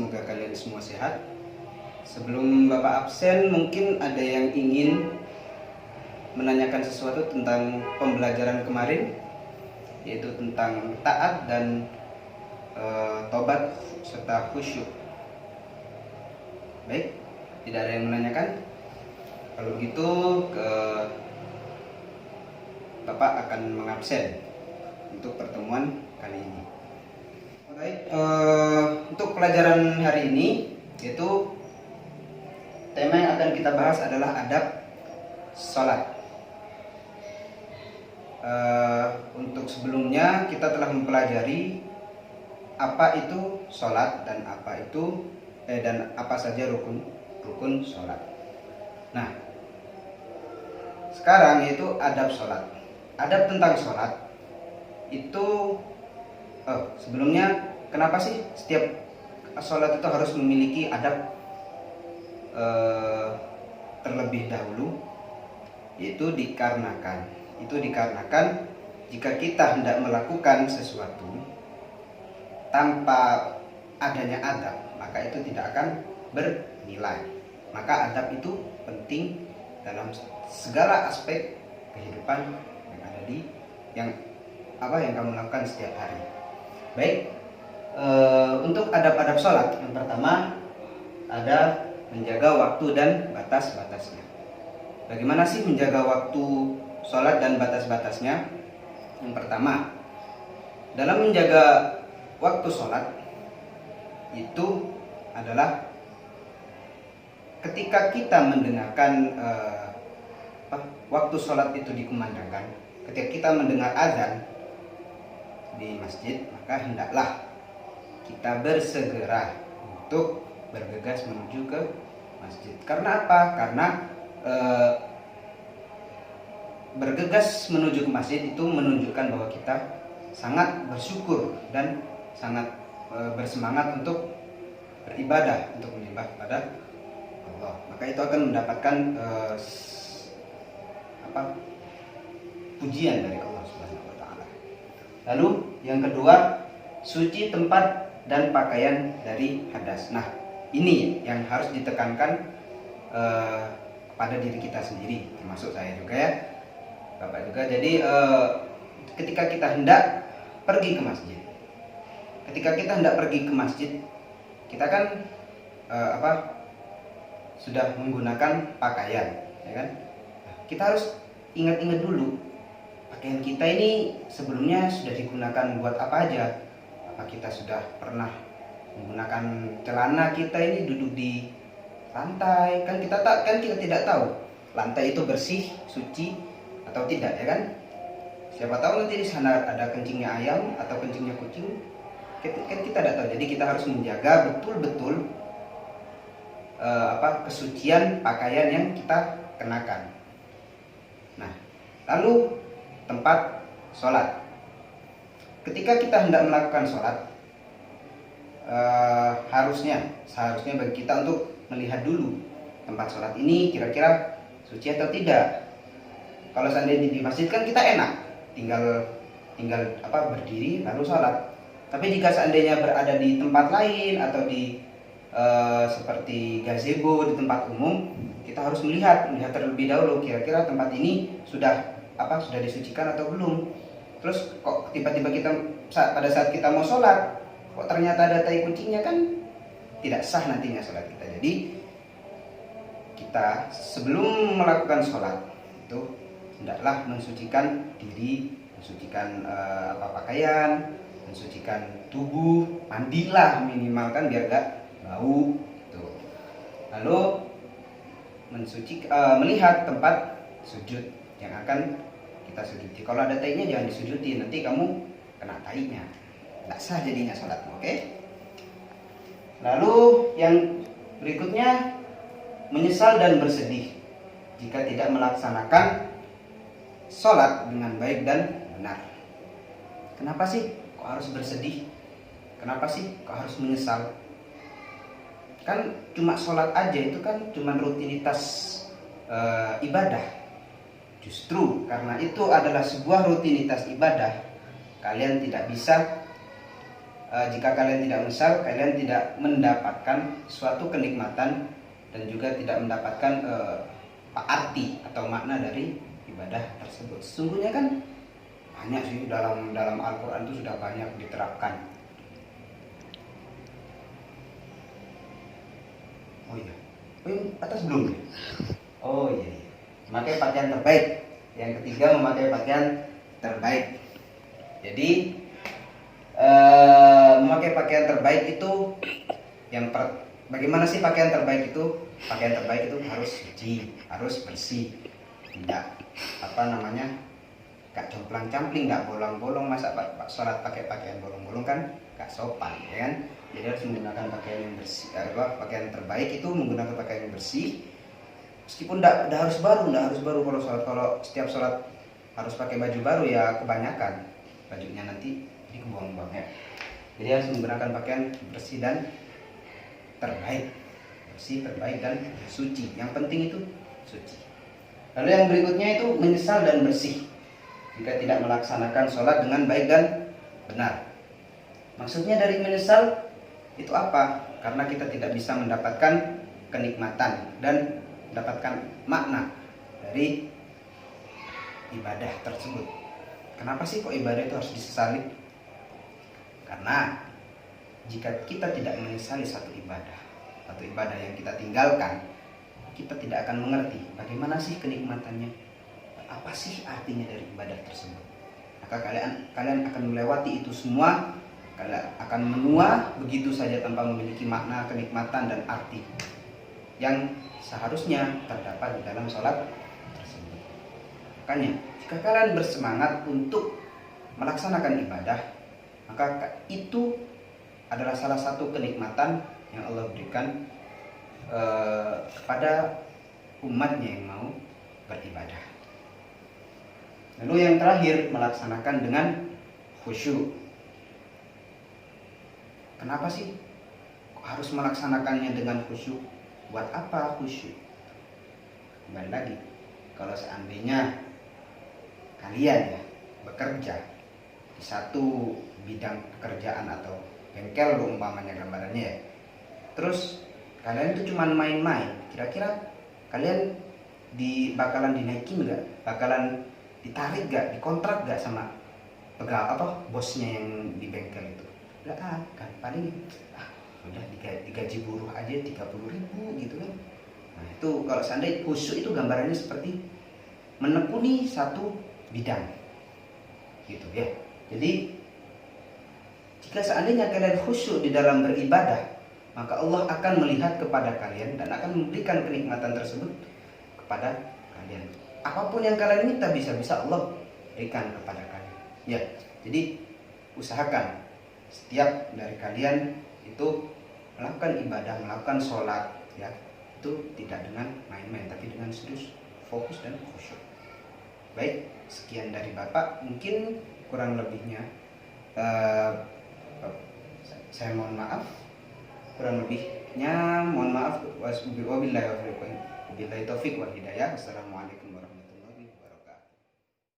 semoga kalian semua sehat. Sebelum Bapak absen, mungkin ada yang ingin menanyakan sesuatu tentang pembelajaran kemarin, yaitu tentang taat dan tobat serta khusyuk. Baik, tidak ada yang menanyakan? Kalau begitu, Bapak akan mengabsen untuk pertemuan kali ini. Baik, untuk pelajaran hari ini, yaitu tema yang akan kita bahas adalah adab sholat. Untuk sebelumnya kita telah mempelajari apa itu sholat dan apa saja rukun sholat. Nah, sekarang yaitu adab sholat. Adab tentang sholat itu sebelumnya, kenapa sih setiap sholat itu harus memiliki adab terlebih dahulu? Itu dikarenakan jika kita hendak melakukan sesuatu tanpa adanya adab, maka itu tidak akan bernilai. Maka adab itu penting dalam segala aspek kehidupan yang ada yang kamu lakukan setiap hari. Baik, untuk adab-adab sholat, yang pertama ada menjaga waktu dan batas-batasnya. Bagaimana sih menjaga waktu sholat dan batas-batasnya? Yang pertama, dalam menjaga waktu sholat itu adalah ketika kita mendengarkan waktu sholat itu dikumandangkan, ketika kita mendengar azan di masjid, maka hendaklah kita bersegera untuk bergegas menuju ke masjid. Karena apa? Karena bergegas menuju ke masjid itu menunjukkan bahwa kita sangat bersyukur dan sangat bersemangat untuk beribadah, untuk menyembah kepada Allah. Maka itu akan mendapatkan pujian dari Allah Subhanahu wa taala. Lalu yang kedua, suci tempat dan pakaian dari hadas. Nah, ini yang harus ditekankan pada diri kita sendiri, termasuk saya juga ya, Bapak juga. Jadi ketika kita hendak pergi ke masjid, kita kan sudah menggunakan pakaian, ya kan? Kita harus ingat-ingat dulu, pakaian kita ini sebelumnya sudah digunakan buat apa aja? Apa kita sudah pernah menggunakan celana kita ini duduk di lantai? Kan kita tidak tahu lantai itu bersih, suci atau tidak, ya kan? Siapa tahu nanti di sana ada kencingnya ayam atau kencingnya kucing, kan kita tidak tahu. Jadi kita harus menjaga betul-betul kesucian pakaian yang kita kenakan. Nah, lalu tempat sholat. Ketika kita hendak melakukan sholat, seharusnya bagi kita untuk melihat dulu tempat sholat ini kira-kira suci atau tidak. Kalau seandainya di masjid kan kita enak, tinggal berdiri lalu sholat. Tapi jika seandainya berada di tempat lain atau di seperti gazebo, di tempat umum, kita harus melihat terlebih dahulu kira-kira tempat ini sudah disucikan atau belum. Terus kok tiba-tiba pada saat kita mau sholat, kok ternyata ada tai kucingnya, kan tidak sah nantinya sholat kita. Jadi kita sebelum melakukan sholat itu hendaklah mensucikan diri, mensucikan pakaian, mensucikan tubuh, mandilah minimal kan biar gak bau. Tuh. Lalu melihat tempat sujud yang akan kita sujudi. Kalau ada tainya jangan disujudi, nanti kamu kena tainya, tidak sah jadinya sholatmu. Oke? Lalu yang berikutnya, menyesal dan bersedih jika tidak melaksanakan sholat dengan baik dan benar. Kenapa sih kok harus bersedih? Kenapa sih kok harus menyesal? Kan cuma sholat aja, itu kan cuma rutinitas ibadah. Justru karena itu adalah sebuah rutinitas ibadah, kalian tidak bisa jika kalian tidak menyesal, kalian tidak mendapatkan suatu kenikmatan dan juga tidak mendapatkan arti atau makna dari ibadah tersebut. Sesungguhnya kan banyak sih dalam Al-Quran itu sudah banyak diterapkan. Oh iya, atas belum? Oh iya, memakai pakaian terbaik. Yang ketiga, memakai pakaian terbaik. Jadi memakai pakaian terbaik itu bagaimana sih pakaian terbaik itu? Pakaian terbaik itu harus suci, harus bersih, tidak gak jomplang-campling, gak bolong-bolong. Masa sholat pakai pakaian bolong-bolong kan gak sopan, ya kan? Jadi harus menggunakan pakaian yang bersih. Pakaian terbaik itu menggunakan pakaian yang bersih. Meskipun tidak harus baru kalau setiap sholat harus pakai baju baru ya kebanyakan bajunya nanti dibuang-buang ya. Jadi harus menggunakan pakaian bersih dan terbaik, dan suci. Yang penting itu suci. Lalu yang berikutnya itu menyesal dan bersih jika tidak melaksanakan sholat dengan baik dan benar. Maksudnya dari menyesal itu apa? Karena kita tidak bisa mendapatkan kenikmatan dan mendapatkan makna dari ibadah tersebut. Kenapa sih kok ibadah itu harus disesali? Karena jika kita tidak menyesali satu ibadah yang kita tinggalkan, kita tidak akan mengerti bagaimana sih kenikmatannya, apa sih artinya dari ibadah tersebut. Maka kalian akan melewati itu semua, kalian akan menua begitu saja tanpa memiliki makna, kenikmatan dan arti yang seharusnya terdapat di dalam sholat tersebut. Makanya jika kalian bersemangat untuk melaksanakan ibadah, maka itu adalah salah satu kenikmatan yang Allah berikan kepada umatnya yang mau beribadah. Lalu yang terakhir, melaksanakan dengan khusyuk. Kenapa sih kok harus melaksanakannya dengan khusyuk? Buat apa khusyuk? Kembali lagi, kalau seandainya kalian ya bekerja di satu bidang pekerjaan atau bengkel umpamanya gambarannya ya, terus kalian itu cuma main-main, kira-kira kalian bakalan dinaikin gak? Bakalan ditarik gak? Dikontrak gak sama bosnya yang di bengkel itu? Gak akan, paling udah digaji buruh aja 30.000 gitu kan. Nah itu kalau seandainya khusyuk itu gambarannya seperti menekuni satu bidang gitu ya. Jadi jika seandainya kalian khusyuk di dalam beribadah, maka Allah akan melihat kepada kalian dan akan memberikan kenikmatan tersebut kepada kalian. Apapun yang kalian minta bisa-bisa Allah berikan kepada kalian. Ya, jadi usahakan setiap dari kalian itu melakukan ibadah, melakukan sholat ya, itu tidak dengan main-main tapi dengan serius, fokus dan khusyuk. Baik, sekian dari Bapak. Mungkin kurang lebihnya saya mohon maaf. Kurang lebihnya mohon maaf. Wabillahi taufiq wal hidayah. Wassalamualaikum warahmatullahi wabarakatuh.